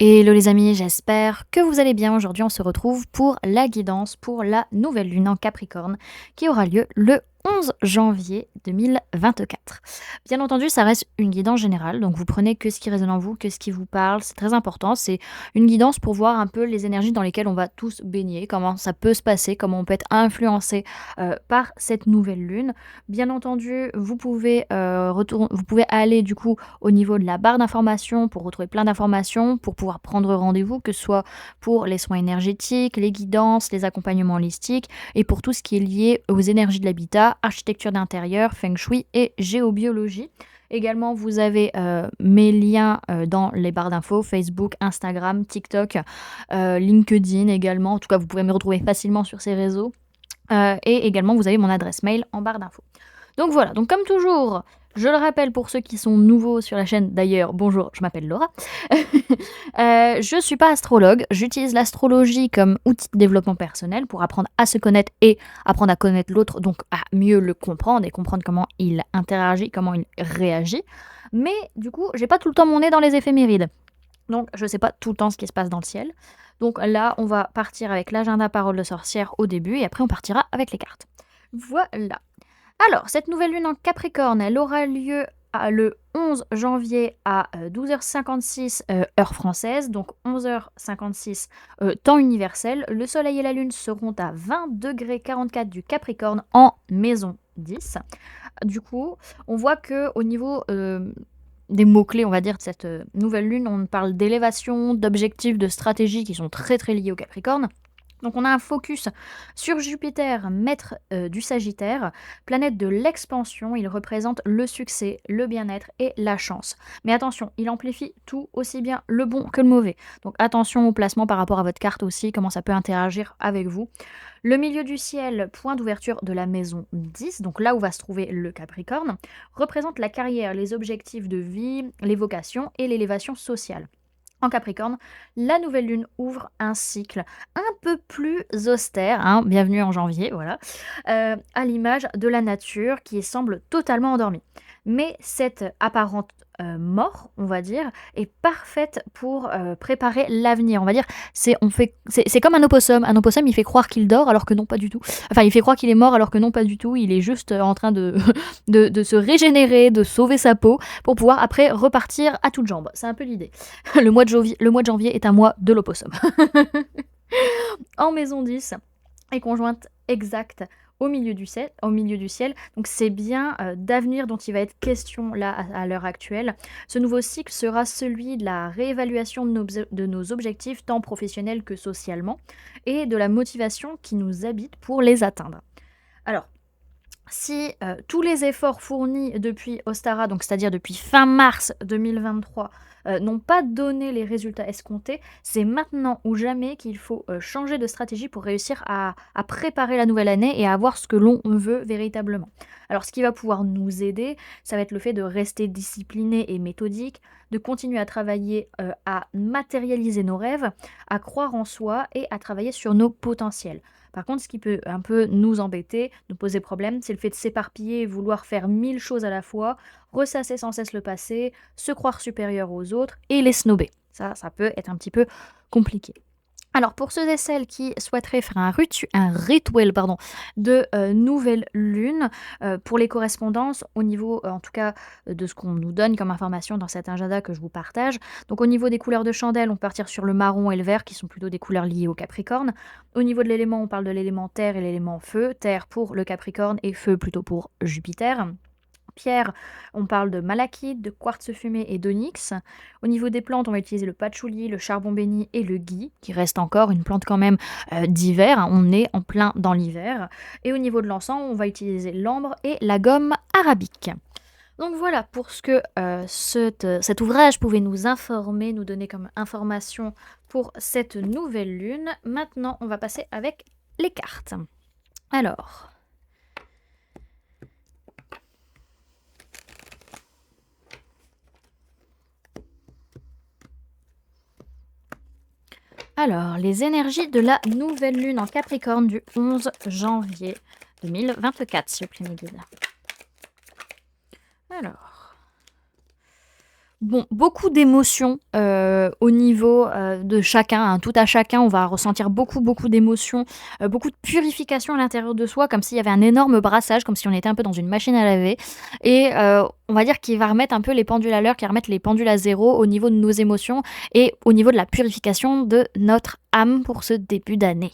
Hello les amis, j'espère que vous allez bien. Aujourd'hui, on se retrouve pour la guidance pour la nouvelle lune en Capricorne qui aura lieu le 11 janvier 2024. Bien entendu, ça reste une guidance générale, donc vous prenez que ce qui résonne en vous, que ce qui vous parle, c'est très important. C'est une guidance pour voir un peu les énergies dans lesquelles on va tous baigner, comment ça peut se passer, comment on peut être influencé par cette nouvelle lune. Bien entendu, vous pouvez aller du coup au niveau de la barre d'informations pour retrouver plein d'informations, pour pouvoir prendre rendez-vous, que ce soit pour les soins énergétiques, les guidances, les accompagnements holistiques et pour tout ce qui est lié aux énergies de l'habitat, architecture d'intérieur, feng shui et géobiologie. Également, vous avez mes liens dans les barres d'infos, Facebook, Instagram, TikTok, LinkedIn également. En tout cas, vous pouvez me retrouver facilement sur ces réseaux. Et également, vous avez mon adresse mail en barre d'infos. Donc voilà, donc comme toujours, je le rappelle pour ceux qui sont nouveaux sur la chaîne, d'ailleurs, bonjour, je m'appelle Laura. Je ne suis pas astrologue, j'utilise l'astrologie comme outil de développement personnel pour apprendre à se connaître et apprendre à connaître l'autre, donc à mieux le comprendre et comprendre comment il interagit, comment il réagit. Mais du coup, j'ai pas tout le temps mon nez dans les éphémérides. Donc je sais pas tout le temps ce qui se passe dans le ciel. Donc là, on va partir avec l'agenda parole de sorcière au début et après on partira avec les cartes. Voilà. Alors, cette nouvelle lune en Capricorne, elle aura lieu le 11 janvier à 12h56 heure française, donc 11h56 temps universel. Le soleil et la lune seront à 20 degrés 44 du Capricorne en maison 10. Du coup, on voit que au niveau des mots-clés, on va dire, de cette nouvelle lune, on parle d'élévation, d'objectifs, de stratégies qui sont très très liés au Capricorne. Donc on a un focus sur Jupiter, maître du Sagittaire, planète de l'expansion. Il représente le succès, le bien-être et la chance. Mais attention, il amplifie tout, aussi bien le bon que le mauvais. Donc attention au placement par rapport à votre carte aussi, comment ça peut interagir avec vous. Le milieu du ciel, point d'ouverture de la maison 10, donc là où va se trouver le Capricorne, représente la carrière, les objectifs de vie, les vocations et l'élévation sociale. En Capricorne, la nouvelle lune ouvre un cycle un peu plus austère, hein, bienvenue en janvier, voilà, à l'image de la nature qui semble totalement endormie. Mais cette apparente mort, on va dire, est parfaite pour préparer l'avenir. On va dire, c'est comme un opossum. Un opossum, il fait croire qu'il dort alors que non, pas du tout. Enfin, il fait croire qu'il est mort alors que non, pas du tout. Il est juste en train de, de se régénérer, de sauver sa peau pour pouvoir après repartir à toutes jambes. C'est un peu l'idée. Le mois de janvier est un mois de l'opossum. En maison 10 et conjointe exacte au milieu du ciel. Donc c'est bien d'avenir dont il va être question là à l'heure actuelle. Ce nouveau cycle sera celui de la réévaluation de nos objectifs tant professionnels que socialement et de la motivation qui nous habite pour les atteindre. Alors, si tous les efforts fournis depuis Ostara, donc c'est-à-dire depuis fin mars 2023, n'ont pas donné les résultats escomptés, c'est maintenant ou jamais qu'il faut changer de stratégie pour réussir à préparer la nouvelle année et à avoir ce que l'on veut véritablement. Alors ce qui va pouvoir nous aider, ça va être le fait de rester discipliné et méthodique, de continuer à travailler à matérialiser nos rêves, à croire en soi et à travailler sur nos potentiels. Par contre, ce qui peut un peu nous embêter, nous poser problème, c'est le fait de s'éparpiller et vouloir faire 1000 choses à la fois, ressasser sans cesse le passé, se croire supérieur aux autres et les snober. Ça peut être un petit peu compliqué. Alors pour ceux et celles qui souhaiteraient faire un rituel de nouvelle lune, pour les correspondances au niveau, en tout cas, de ce qu'on nous donne comme information dans cet agenda que je vous partage. Donc au niveau des couleurs de chandelle, on peut partir sur le marron et le vert qui sont plutôt des couleurs liées au Capricorne. Au niveau de l'élément, on parle de l'élément terre et l'élément feu. Terre pour le Capricorne et feu plutôt pour Jupiter. Pierre, on parle de malachite, de quartz fumé et d'onyx. Au niveau des plantes, on va utiliser le patchouli, le charbon béni et le gui, qui reste encore une plante quand même d'hiver, hein. On est en plein dans l'hiver. Et au niveau de l'encens, on va utiliser l'ambre et la gomme arabique. Donc voilà pour ce que cet ouvrage pouvait nous informer, nous donner comme information pour cette nouvelle lune. Maintenant, on va passer avec les cartes. Alors, les énergies de la nouvelle lune en Capricorne du 11 janvier 2024, s'il vous plaît, mes guides. Alors, Bon, beaucoup d'émotions, au niveau, de chacun, hein, tout à chacun. On va ressentir beaucoup, beaucoup d'émotions, beaucoup de purification à l'intérieur de soi, comme s'il y avait un énorme brassage, comme si on était un peu dans une machine à laver et on va dire qu'il va remettre un peu les pendules à l'heure, qu'il va remettre les pendules à zéro au niveau de nos émotions et au niveau de la purification de notre âme pour ce début d'année.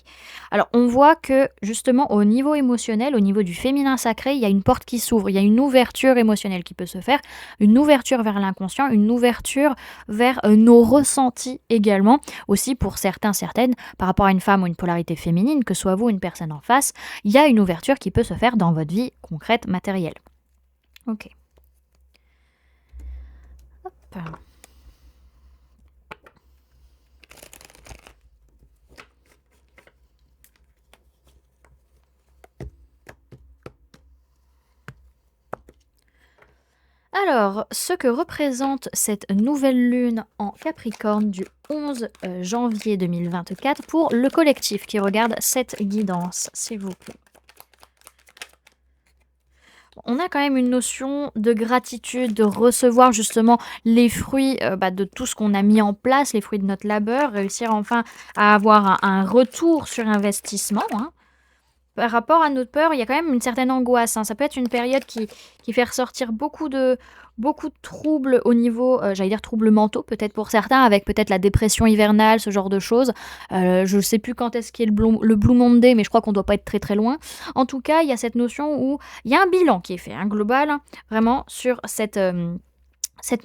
Alors, on voit que justement au niveau émotionnel, au niveau du féminin sacré, il y a une porte qui s'ouvre, il y a une ouverture émotionnelle qui peut se faire, une ouverture vers l'inconscient, une ouverture vers nos ressentis également, aussi pour certains, certaines, par rapport à une femme ou une polarité féminine, que soit vous une personne en face, il y a une ouverture qui peut se faire dans votre vie concrète, matérielle. Ok. Hop. Alors, ce que représente cette nouvelle lune en Capricorne du 11 janvier 2024 pour le collectif qui regarde cette guidance, s'il vous plaît. On a quand même une notion de gratitude, de recevoir justement les fruits de tout ce qu'on a mis en place, les fruits de notre labeur, réussir enfin à avoir un retour sur investissement, hein. Par rapport à notre peur, il y a quand même une certaine angoisse, hein. Ça peut être une période qui fait ressortir beaucoup de troubles au niveau, j'allais dire troubles mentaux, peut-être pour certains, avec peut-être la dépression hivernale, ce genre de choses. Je ne sais plus quand est-ce qu'est le Blue Monday, mais je crois qu'on doit pas être très, très loin. En tout cas, il y a cette notion où il y a un bilan qui est fait, hein, global, hein, vraiment sur cette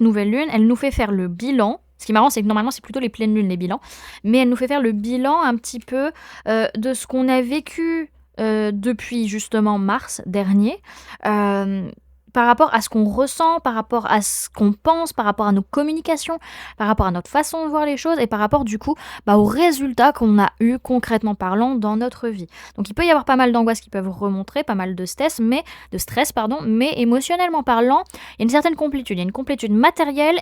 nouvelle lune. Elle nous fait faire le bilan. Ce qui est marrant, c'est que normalement, c'est plutôt les pleines lunes, les bilans. Mais elle nous fait faire le bilan un petit peu de ce qu'on a vécu depuis justement mars dernier, par rapport à ce qu'on ressent, par rapport à ce qu'on pense, par rapport à nos communications, par rapport à notre façon de voir les choses et par rapport du coup aux résultats qu'on a eu concrètement parlant dans notre vie. Donc il peut y avoir pas mal d'angoisses qui peuvent remonter, pas mal de stress, mais émotionnellement parlant, il y a une certaine complétude, il y a une complétude matérielle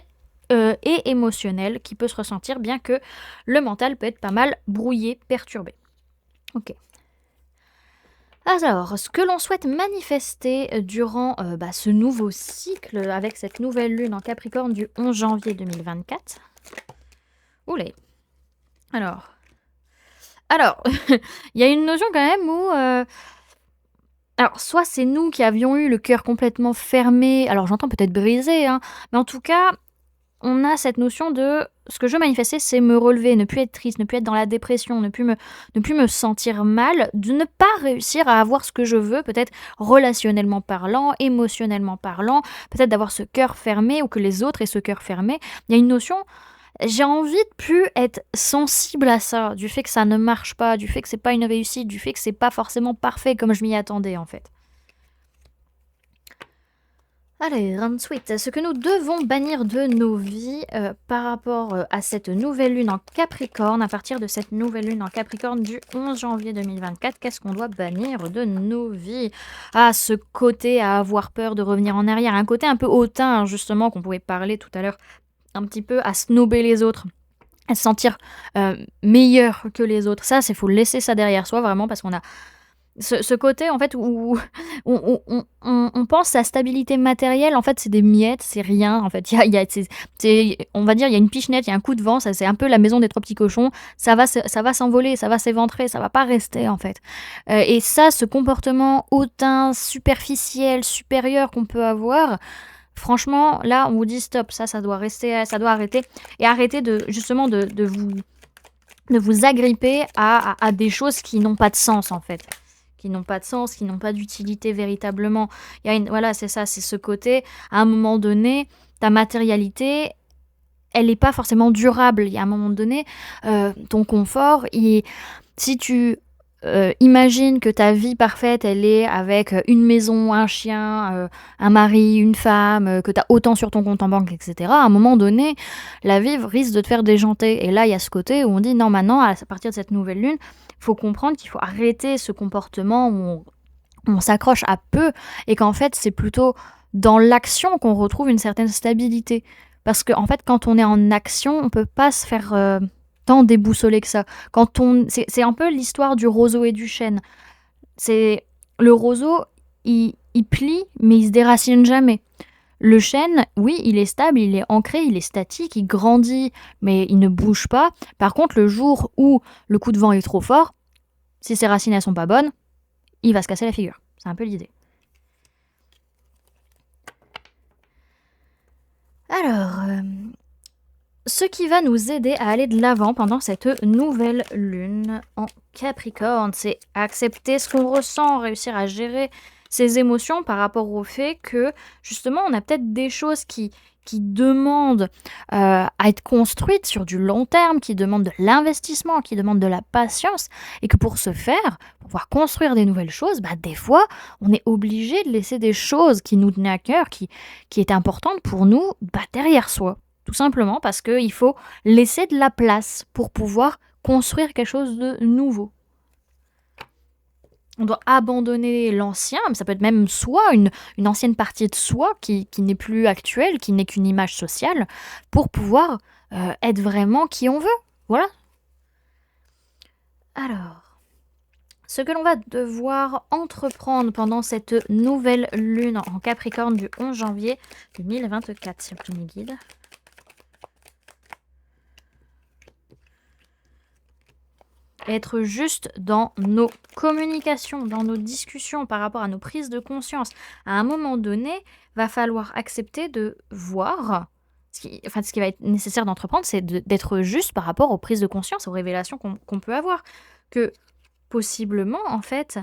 et émotionnelle qui peut se ressentir, bien que le mental peut être pas mal brouillé, perturbé. Ok. Alors, ce que l'on souhaite manifester durant ce nouveau cycle avec cette nouvelle lune en Capricorne du 11 janvier 2024. Oulé. Alors, il y a une notion quand même où alors soit c'est nous qui avions eu le cœur complètement fermé, alors j'entends peut-être brisé, hein, mais en tout cas on a cette notion de ce que je veux manifester, c'est me relever, ne plus être triste, ne plus être dans la dépression, ne plus me sentir mal, de ne pas réussir à avoir ce que je veux, peut-être relationnellement parlant, émotionnellement parlant, peut-être d'avoir ce cœur fermé ou que les autres aient ce cœur fermé. Il y a une notion, j'ai envie de plus être sensible à ça, du fait que ça ne marche pas, du fait que c'est pas une réussite, du fait que c'est pas forcément parfait comme je m'y attendais en fait. Allez, ensuite, ce que nous devons bannir de nos vies par rapport à cette nouvelle lune en Capricorne, à partir de cette nouvelle lune en Capricorne du 11 janvier 2024, qu'est-ce qu'on doit bannir de nos vies? Ah, ce côté à avoir peur de revenir en arrière, un côté un peu hautain, hein, justement, qu'on pouvait parler tout à l'heure, un petit peu à snober les autres, à se sentir meilleur que les autres. Ça, c'est faut laisser ça derrière soi, vraiment, parce qu'on a ce côté en fait où on pense à stabilité matérielle, en fait, c'est des miettes, c'est rien, en fait. Il y a on va dire, il y a une pichenette, il y a un coup de vent, ça c'est un peu la maison des 3 petits cochons, ça va s'envoler, ça va s'éventrer, ça va pas rester, en fait. Et ça, ce comportement hautain, superficiel, supérieur qu'on peut avoir, franchement, là, on vous dit: «Stop, ça doit rester, ça doit arrêter» et arrêter de justement de vous agripper à des choses qui n'ont pas de sens, en fait. Qui n'ont pas de sens, qui n'ont pas d'utilité véritablement. Il y a voilà, c'est ça, c'est ce côté, à un moment donné, ta matérialité, elle n'est pas forcément durable. Il y a un moment donné, ton confort, si tu imagines que ta vie parfaite, elle est avec une maison, un chien, un mari, une femme, que tu as autant sur ton compte en banque, etc. À un moment donné, la vie risque de te faire déjanter. Et là, il y a ce côté où on dit non, maintenant, à partir de cette nouvelle lune, il faut comprendre qu'il faut arrêter ce comportement où on s'accroche à peu et qu'en fait, c'est plutôt dans l'action qu'on retrouve une certaine stabilité. Parce qu'en fait, quand on est en action, on peut pas se faire tant déboussolé que ça. C'est un peu l'histoire du roseau et du chêne. C'est le roseau, il plie, mais il se déracine jamais. Le chêne, oui, il est stable, il est ancré, il est statique, il grandit, mais il ne bouge pas. Par contre, le jour où le coup de vent est trop fort, si ses racines elles sont pas bonnes, il va se casser la figure. C'est un peu l'idée. Alors, ce qui va nous aider à aller de l'avant pendant cette nouvelle lune en Capricorne, c'est accepter ce qu'on ressent, réussir à gérer ses émotions par rapport au fait que justement on a peut-être des choses qui demandent à être construites sur du long terme, qui demandent de l'investissement, qui demandent de la patience, et que pour ce faire, pour pouvoir construire des nouvelles choses, bah, des fois on est obligé de laisser des choses qui nous tenaient à cœur, qui étaient importantes pour nous, bah, derrière soi. Tout simplement parce qu'il faut laisser de la place pour pouvoir construire quelque chose de nouveau. On doit abandonner l'ancien, mais ça peut être même soi, une ancienne partie de soi qui n'est plus actuelle, qui n'est qu'une image sociale, pour pouvoir être vraiment qui on veut. Voilà. Alors, ce que l'on va devoir entreprendre pendant cette nouvelle lune en Capricorne du 11 janvier 2024, si je me guide. Être juste dans nos communications, dans nos discussions par rapport à nos prises de conscience. À un moment donné, va falloir accepter de voir, ce qui va être nécessaire d'entreprendre, c'est d'être juste par rapport aux prises de conscience, aux révélations qu'on peut avoir. Que possiblement, en fait,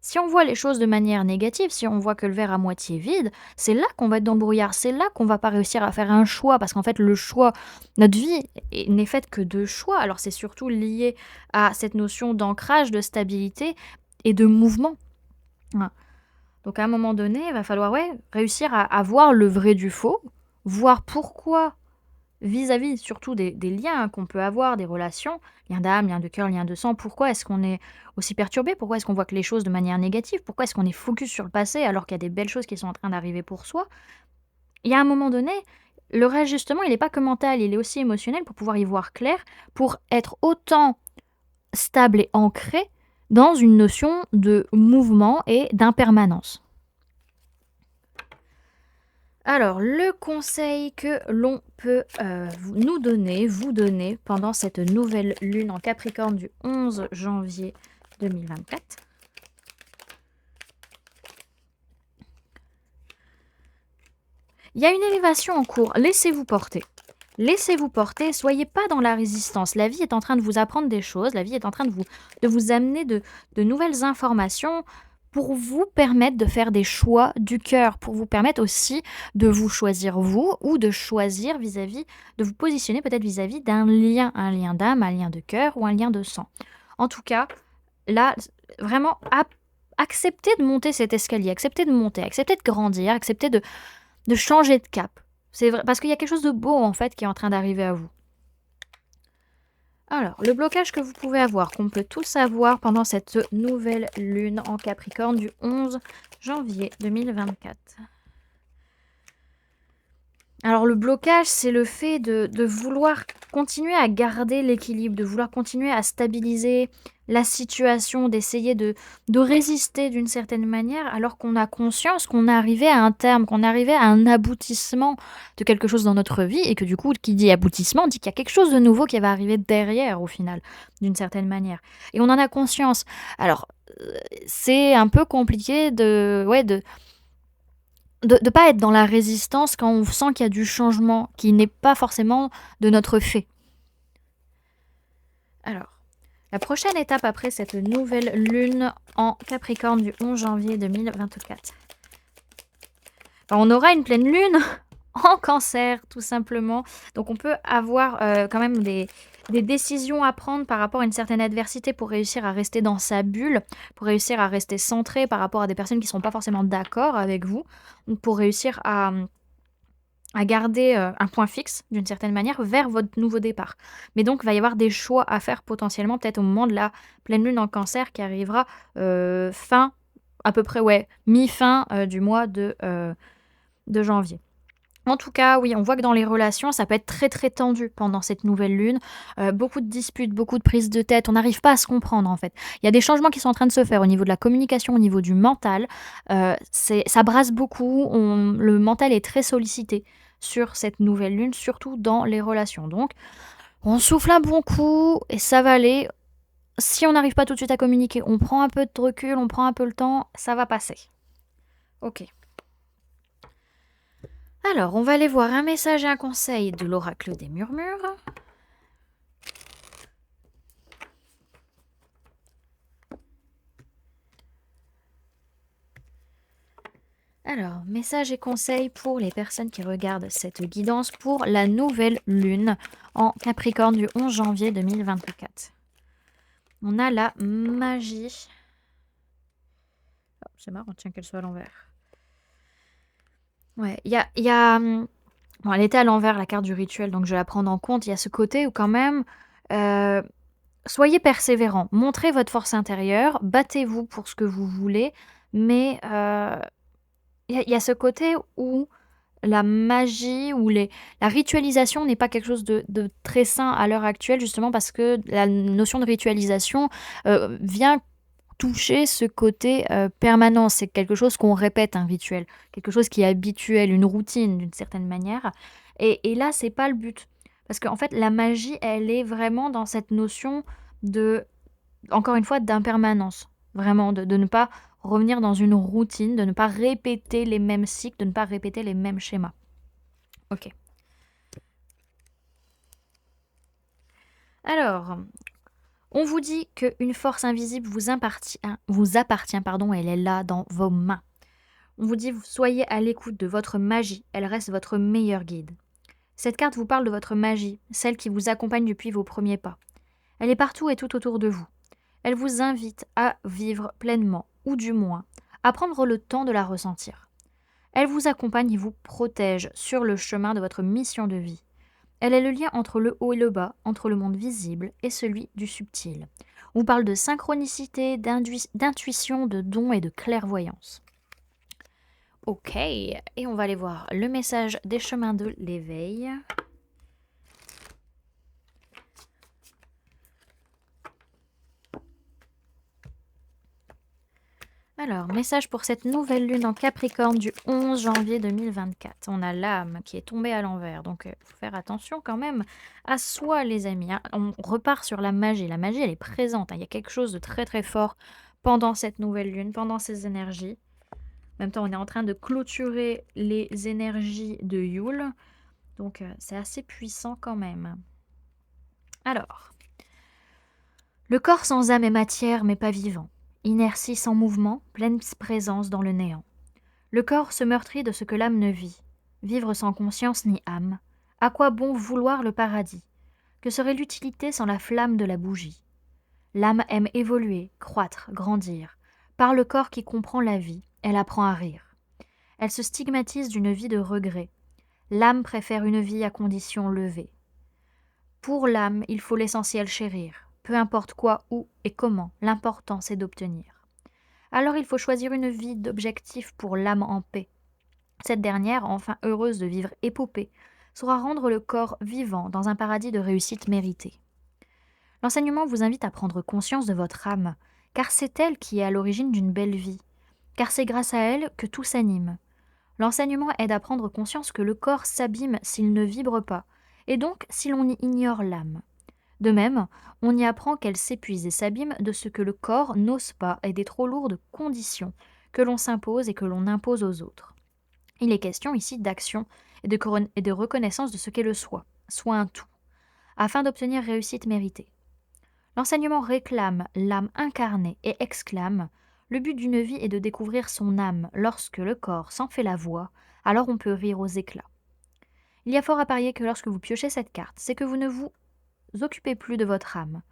si on voit les choses de manière négative, si on voit que le verre à moitié vide, c'est là qu'on va être dans le brouillard, c'est là qu'on va pas réussir à faire un choix, parce qu'en fait, le choix, notre vie n'est faite que de choix. Alors c'est surtout lié à cette notion d'ancrage, de stabilité et de mouvement. Voilà. Donc à un moment donné, il va falloir réussir à voir le vrai du faux, voir pourquoi vis-à-vis surtout des liens qu'on peut avoir, des relations, liens d'âme, liens de cœur, liens de sang. Pourquoi est-ce qu'on est aussi perturbé? Pourquoi est-ce qu'on voit que les choses de manière négative? Pourquoi est-ce qu'on est focus sur le passé alors qu'il y a des belles choses qui sont en train d'arriver pour soi? Il y a un moment donné, le réajustement, il n'est pas que mental, il est aussi émotionnel pour pouvoir y voir clair, pour être autant stable et ancré dans une notion de mouvement et d'impermanence. Alors, le conseil que l'on peut nous donner, vous donner pendant cette nouvelle lune en Capricorne du 11 janvier 2024. Il y a une élévation en cours, laissez-vous porter. Laissez-vous porter, soyez pas dans la résistance. La vie est en train de vous apprendre des choses, la vie est en train de vous amener de nouvelles informations pour vous permettre de faire des choix du cœur, pour vous permettre aussi de vous choisir vous ou de choisir vis-à-vis, de vous positionner peut-être vis-à-vis d'un lien, un lien d'âme, un lien de cœur ou un lien de sang. En tout cas, là, vraiment, acceptez de monter cet escalier, acceptez de monter, acceptez de grandir, acceptez de changer de cap. C'est vrai, parce qu'il y a quelque chose de beau en fait qui est en train d'arriver à vous. Alors, le blocage que vous pouvez avoir, qu'on peut tous avoir pendant cette nouvelle lune en Capricorne du 11 janvier 2024. Alors le blocage, c'est le fait de vouloir continuer à garder l'équilibre, de vouloir continuer à stabiliser la situation, d'essayer de résister d'une certaine manière, alors qu'on a conscience qu'on est arrivé à un terme, qu'on est arrivé à un aboutissement de quelque chose dans notre vie, et que du coup, qui dit aboutissement, dit qu'il y a quelque chose de nouveau qui va arriver derrière, au final, d'une certaine manière. Et on en a conscience. Alors, c'est un peu compliqué de pas être dans la résistance quand on sent qu'il y a du changement qui n'est pas forcément de notre fait. Alors, la prochaine étape après cette nouvelle lune en Capricorne du 11 janvier 2024. On aura une pleine lune en Cancer, tout simplement. Donc on peut avoir quand même des décisions à prendre par rapport à une certaine adversité pour réussir à rester dans sa bulle, pour réussir à rester centré par rapport à des personnes qui ne sont pas forcément d'accord avec vous, pour réussir à garder un point fixe, d'une certaine manière, vers votre nouveau départ. Mais donc, il va y avoir des choix à faire potentiellement, peut-être au moment de la pleine lune en Cancer qui arrivera fin, à peu près, mi-fin du mois de janvier. En tout cas, oui, on voit que dans les relations, ça peut être très, très tendu pendant cette nouvelle lune. Beaucoup de disputes, beaucoup de prises de tête, on n'arrive pas à se comprendre, en fait. Il y a des changements qui sont en train de se faire au niveau de la communication, au niveau du mental. C'est ça brasse beaucoup, le mental est très sollicité sur cette nouvelle lune, surtout dans les relations. Donc on souffle un bon coup et ça va aller. Si on n'arrive pas tout de suite à communiquer, on prend un peu de recul, on prend un peu le temps, ça va passer. OK. Alors, on va aller voir un message et un conseil de l'oracle des murmures. Alors, message et conseil pour les personnes qui regardent cette guidance pour la nouvelle lune en Capricorne du 11 janvier 2024. On a la magie. Oh, c'est marrant, tiens, qu'elle soit à l'envers. Ouais, bon, elle était à l'envers, la carte du rituel, donc je vais la prendre en compte. Il y a ce côté où quand même, euh, soyez persévérant, montrez votre force intérieure, battez-vous pour ce que vous voulez, mais il y a ce côté où la magie ou la ritualisation n'est pas quelque chose de très sain à l'heure actuelle, justement parce que la notion de ritualisation vient toucher ce côté permanent. C'est quelque chose qu'on répète, un rituel, quelque chose qui est habituel, une routine d'une certaine manière. Et là, c'est pas le but. Parce qu'en fait, la magie, elle est vraiment dans cette notion de, encore une fois, d'impermanence. Vraiment, de ne pas revenir dans une routine, de ne pas répéter les mêmes cycles, de ne pas répéter les mêmes schémas. Ok. Alors, on vous dit qu'une force invisible vous appartient, pardon, elle est là dans vos mains. On vous dit, soyez à l'écoute de votre magie, elle reste votre meilleur guide. Cette carte vous parle de votre magie, celle qui vous accompagne depuis vos premiers pas. Elle est partout et tout autour de vous. Elle vous invite à vivre pleinement, ou du moins, à prendre le temps de la ressentir. Elle vous accompagne et vous protège sur le chemin de votre mission de vie. Elle est le lien entre le haut et le bas, entre le monde visible et celui du subtil. On parle de synchronicité, d'intuition, de don et de clairvoyance. Ok, et on va aller voir le message des chemins de l'éveil. Alors, message pour cette nouvelle lune en Capricorne du 11 janvier 2024. On a l'âme qui est tombée à l'envers, donc il faut faire attention quand même à soi, les amis, hein. On repart sur la magie. La magie, elle est présente, hein. Il y a quelque chose de très très fort pendant cette nouvelle lune, pendant ces énergies. En même temps, on est en train de clôturer les énergies de Yule, donc c'est assez puissant quand même. Alors, le corps sans âme est matière mais pas vivant. Inertie sans mouvement, pleine présence dans le néant. Le corps se meurtrit de ce que l'âme ne vit. Vivre sans conscience ni âme. À quoi bon vouloir le paradis? Que serait l'utilité sans la flamme de la bougie? L'âme aime évoluer, croître, grandir. Par le corps qui comprend la vie, elle apprend à rire. Elle se stigmatise d'une vie de regret. L'âme préfère une vie à condition levée. Pour l'âme, il faut l'essentiel chérir. Peu importe quoi, où et comment, l'important c'est d'obtenir. Alors il faut choisir une vie d'objectif pour l'âme en paix. Cette dernière, enfin heureuse de vivre épopée, saura rendre le corps vivant dans un paradis de réussite méritée. L'enseignement vous invite à prendre conscience de votre âme, car c'est elle qui est à l'origine d'une belle vie, car c'est grâce à elle que tout s'anime. L'enseignement aide à prendre conscience que le corps s'abîme s'il ne vibre pas, et donc si l'on y ignore l'âme. De même, on y apprend qu'elle s'épuise et s'abîme de ce que le corps n'ose pas et des trop lourdes conditions que l'on s'impose et que l'on impose aux autres. Il est question ici d'action et de reconnaissance de ce qu'est le soi, soit un tout, afin d'obtenir réussite méritée. L'enseignement réclame l'âme incarnée et exclame: le but d'une vie est de découvrir son âme. Lorsque le corps s'en fait la voix, alors on peut rire aux éclats. Il y a fort à parier que lorsque vous piochez cette carte, c'est que vous ne vous occupez plus de votre âme.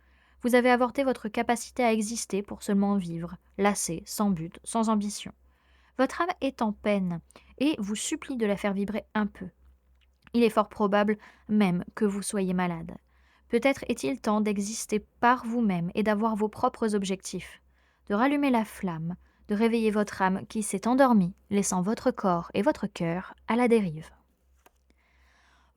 Vous avez avorté votre capacité à exister pour seulement vivre, lassé, sans but, sans ambition. Votre âme est en peine et vous supplie de la faire vibrer un peu. Il est fort probable même que vous soyez malade. Peut-être est-il temps d'exister par vous-même et d'avoir vos propres objectifs, de rallumer la flamme, de réveiller votre âme qui s'est endormie, laissant votre corps et votre cœur à la dérive.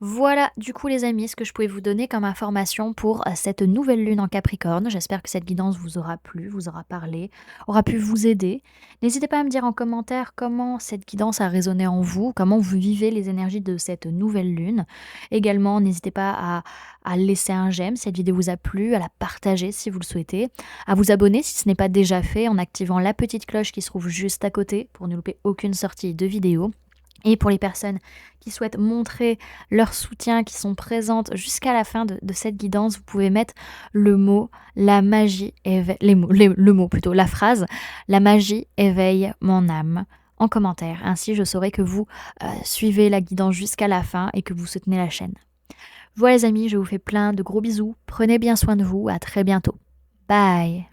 Voilà, du coup les amis, ce que je pouvais vous donner comme information pour cette nouvelle lune en Capricorne. J'espère que cette guidance vous aura plu, vous aura parlé, aura pu vous aider. N'hésitez pas à me dire en commentaire comment cette guidance a résonné en vous, comment vous vivez les énergies de cette nouvelle lune. Également, n'hésitez pas à laisser un j'aime si cette vidéo vous a plu, à la partager si vous le souhaitez, à vous abonner si ce n'est pas déjà fait en activant la petite cloche qui se trouve juste à côté pour ne louper aucune sortie de vidéo. Et pour les personnes qui souhaitent montrer leur soutien, qui sont présentes jusqu'à la fin de cette guidance, vous pouvez mettre le mot la magie éveille, le mot plutôt, la phrase la magie éveille mon âme en commentaire. Ainsi, je saurai que vous suivez la guidance jusqu'à la fin et que vous soutenez la chaîne. Voilà les amis, je vous fais plein de gros bisous. Prenez bien soin de vous. À très bientôt. Bye.